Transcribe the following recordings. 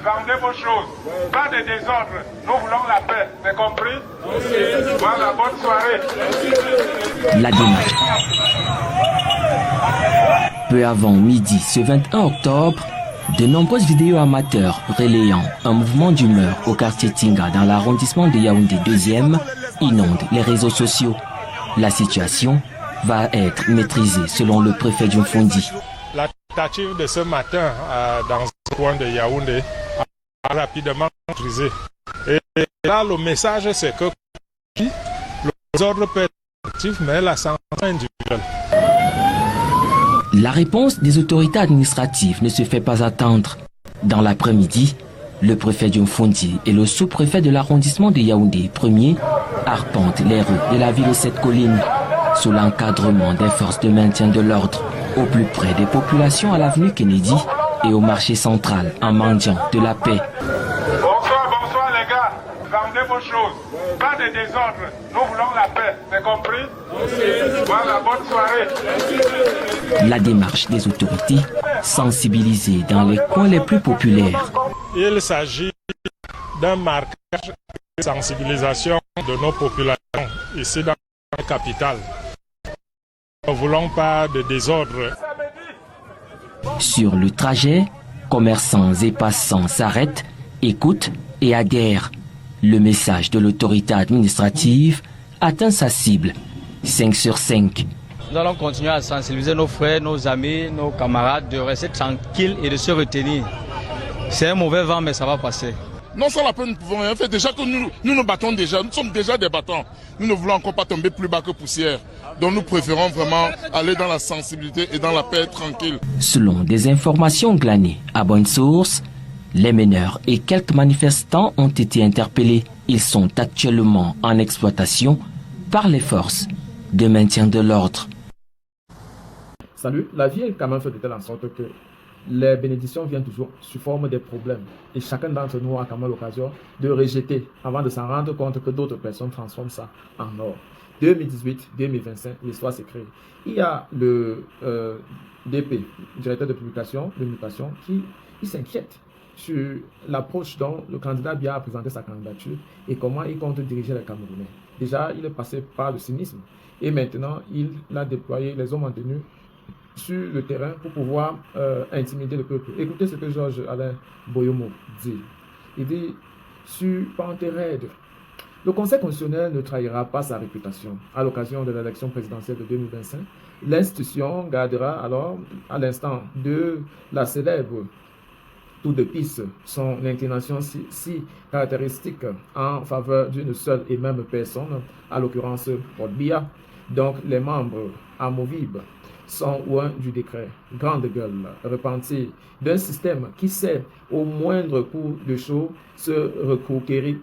vendez vos choses. Pas de désordre. Nous voulons la paix. C'est compris? Voilà, bonne soirée. La démarche. Peu avant midi, ce 21 octobre, de nombreuses vidéos amateurs relayant un mouvement d'humeur au quartier Tinga dans l'arrondissement de Yaoundé 2e inondent les réseaux sociaux. La situation va être maîtrisée selon le préfet Djumfondi. La tentative de ce matin dans ce coin de Yaoundé a rapidement maîtrisé. Et là, le message, c'est que les ordres peuvent être actifs, mais la sanction individuelle. La réponse des autorités administratives ne se fait pas attendre. Dans l'après-midi, le préfet Djumfondi et le sous-préfet de l'arrondissement de Yaoundé 1er arpentent les rues de la ville aux 7 collines sous l'encadrement des forces de maintien de l'ordre, au plus près des populations à l'avenue Kennedy et au marché central en mendiant de la paix. Bonsoir les gars. Vendez vos choses. Pas de désordre. Nous voulons la paix. C'est compris? Voilà, bonne soirée. La démarche des autorités, sensibiliser dans les coins les plus populaires. Il s'agit d'un marquage de sensibilisation de nos populations ici dans la capitale. Nous ne voulons pas de désordre. Sur le trajet, commerçants et passants s'arrêtent, écoutent et adhèrent. Le message de l'autorité administrative atteint sa cible. 5 sur 5. Nous allons continuer à sensibiliser nos frères, nos amis, nos camarades de rester tranquilles et de se retenir. C'est un mauvais vent, mais ça va passer. Non, sans la peine, nous pouvons rien faire. Déjà que nous nous battons déjà, nous sommes déjà des battants. Nous ne voulons encore pas tomber plus bas que poussière. Donc nous préférons vraiment aller dans la sensibilité et dans la paix tranquille. Selon des informations glanées à bonne source, les meneurs et quelques manifestants ont été interpellés. Ils sont actuellement en exploitation par les forces de maintien de l'ordre. Salut, la vie est quand même faite de telle sorte que les bénédictions viennent toujours sous forme de problèmes. Et chacun d'entre nous a quand même l'occasion de rejeter avant de s'en rendre compte que d'autres personnes transforment ça en or. 2018-2025, l'histoire s'écrit. Il y a le DP, directeur de publication, qui s'inquiète sur l'approche dont le candidat Biya a présenté sa candidature et comment il compte diriger les Camerounais. Déjà, il est passé par le cynisme et maintenant, il a déployé les hommes en tenue sur le terrain pour pouvoir intimider le peuple. Écoutez ce que Georges Alain Boyomo dit. Il dit, sur Panthérède, le Conseil constitutionnel ne trahira pas sa réputation. À l'occasion de l'élection présidentielle de 2025, l'institution gardera alors, à l'instant de la célèbre tour de piste, son inclination si caractéristique en faveur d'une seule et même personne, à l'occurrence Paul Biya. Donc les membres amovibles sont loin du décret. Grande gueule, repentir d'un système qui sait au moindre coup de chaud se recourir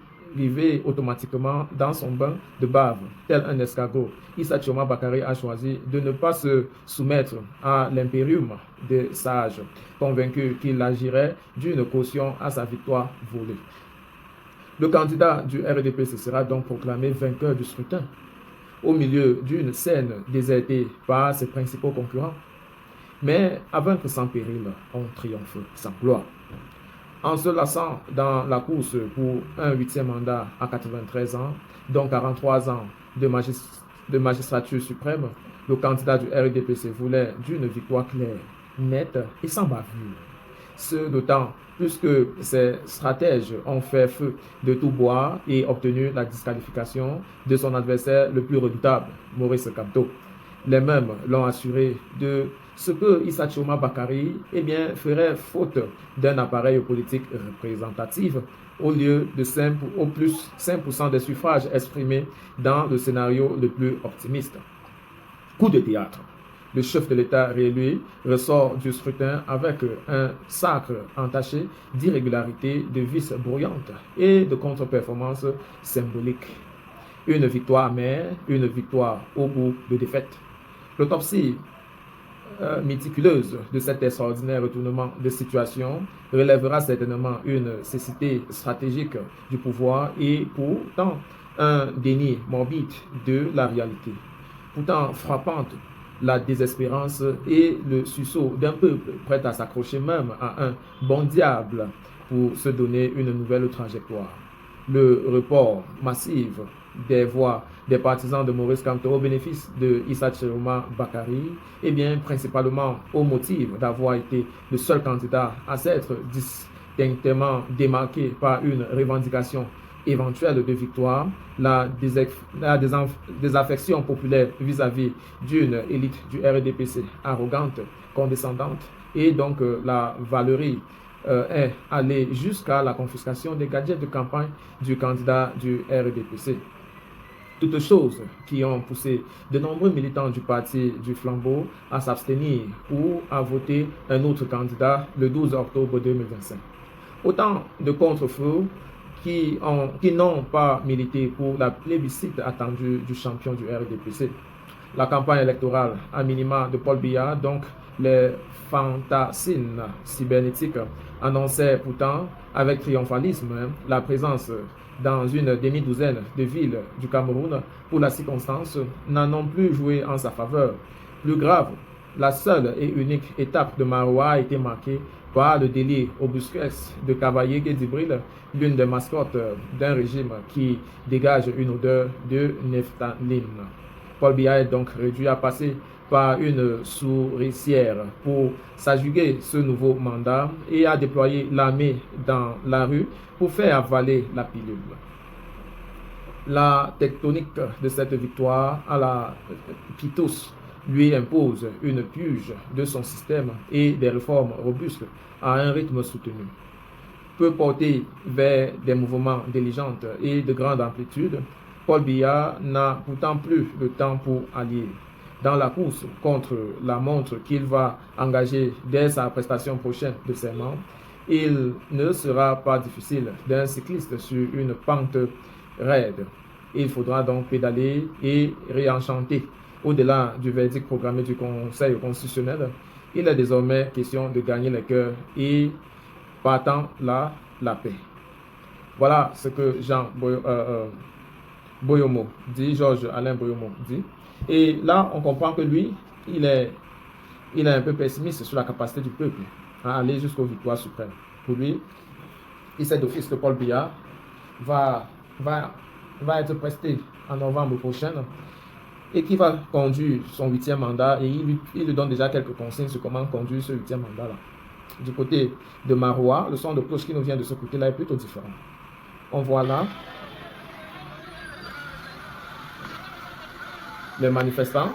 automatiquement dans son bain de bave, tel un escargot. Issa Tchoma Bakary a choisi de ne pas se soumettre à l'impérium des sages, convaincu qu'il agirait d'une caution à sa victoire volée. Le candidat du RDP se sera donc proclamé vainqueur du scrutin, au milieu d'une scène désertée par ses principaux concurrents. Mais à vaincre sans péril, on triomphe sans gloire. En se lassant dans la course pour un 8e mandat à 93 ans, dont 43 ans de magistrature suprême, le candidat du RDPC voulait d'une victoire claire, nette et sans bavure. Ce d'autant plus que ses stratèges ont fait feu de tout bois et obtenu la disqualification de son adversaire le plus redoutable, Maurice Kamto. Les mêmes l'ont assuré de ce que Issa Tchoma Bakary ferait faute d'un appareil politique représentatif au lieu de au plus 5% des suffrages exprimés dans le scénario le plus optimiste. Coup de théâtre. Le chef de l'État réélu ressort du scrutin avec un sacre entaché d'irrégularités, de vices brouillantes et de contre-performances symboliques. Une victoire amère, une victoire au bout de défaite. L'autopsie méticuleuse de cet extraordinaire retournement de situation relèvera certainement une cécité stratégique du pouvoir et pourtant un déni morbide de la réalité. Pourtant frappante, la désespérance et le sursaut d'un peuple prêt à s'accrocher même à un bon diable pour se donner une nouvelle trajectoire. Le report massif des voix des partisans de Maurice Kamto au bénéfice de Issa Chiroma Bakari, et bien principalement au motif d'avoir été le seul candidat à s'être distinctement démarqué par une revendication éventuelle de victoire, la désaffection populaire vis-à-vis d'une élite du RDPC arrogante, condescendante, et donc la valerie est allée jusqu'à la confiscation des gadgets de campagne du candidat du RDPC. Toutes choses qui ont poussé de nombreux militants du parti du Flambeau à s'abstenir ou à voter un autre candidat le 12 octobre 2025. Autant de contre-feux qui n'ont pas milité pour la plébiscite attendue du champion du RDPC. La campagne électorale à minima de Paul Biya, donc les fantassines cybernétiques, annonçaient pourtant avec triomphalisme la présence dans une demi-douzaine de villes du Cameroun pour la circonstance, n'en ont plus joué en sa faveur. Plus grave, la seule et unique étape de Maroua a été marquée par le délire obuscus de Cavaillé Guédibril, l'une des mascottes d'un régime qui dégage une odeur de nephthaline. Paul Biya est donc réduit à passer par une souricière pour s'adjuger ce nouveau mandat et à déployer l'armée dans la rue pour faire avaler la pilule. La tectonique de cette victoire à la Pitos lui impose une purge de son système et des réformes robustes à un rythme soutenu. Peu porté vers des mouvements diligents et de grande amplitude, Paul Biya n'a pourtant plus le temps pour allier. Dans la course contre la montre qu'il va engager dès sa prestation prochaine de serment, il ne sera pas difficile d'un cycliste sur une pente raide. Il faudra donc pédaler et réenchanter. Au-delà du verdict programmé du Conseil constitutionnel, il est désormais question de gagner les cœurs et, partant là, la paix. Voilà ce que Jean Boyomo dit, Georges Alain Boyomo dit. Et là, on comprend que lui, il est un peu pessimiste sur la capacité du peuple à aller jusqu'aux victoires suprêmes. Pour lui, il sait d'office que Paul Biya va être presté en novembre prochain et qui va conduire son 8e mandat, et il lui donne déjà quelques consignes sur comment conduire ce 8e mandat-là. Du côté de Maroua, le son de cloche qui nous vient de ce côté-là est plutôt différent. On voit là les manifestants.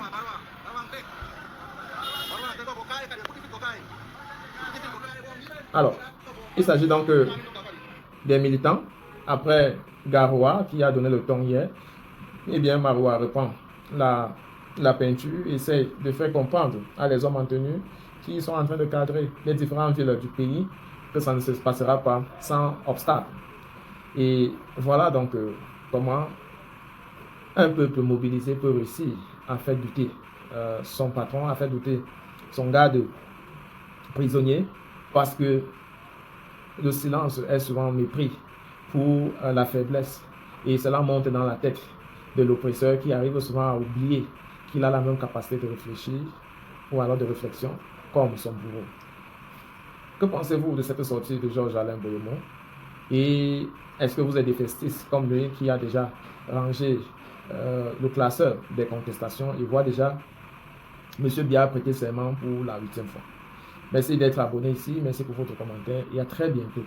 Alors, il s'agit donc des militants. Après Garoua, qui a donné le ton hier, eh bien Maroua reprend la peinture, essaie de faire comprendre à les hommes en tenue qui sont en train de cadrer les différentes villes du pays que ça ne se passera pas sans obstacle. Et voilà donc comment un peuple mobilisé peut réussir à faire douter son patron, à faire douter son garde prisonnier, parce que le silence est souvent mépris pour la faiblesse. Et cela monte dans la tête de l'oppresseur qui arrive souvent à oublier qu'il a la même capacité de réfléchir ou alors de réflexion comme son bourreau. Que pensez-vous de cette sortie de Georges Alain Boyomo? Et est-ce que vous êtes des festistes comme lui qui a déjà rangé le classeur des contestations et voit déjà M. Biya prêter serment pour la 8e fois? Merci d'être abonné ici, merci pour votre commentaire et à très bientôt.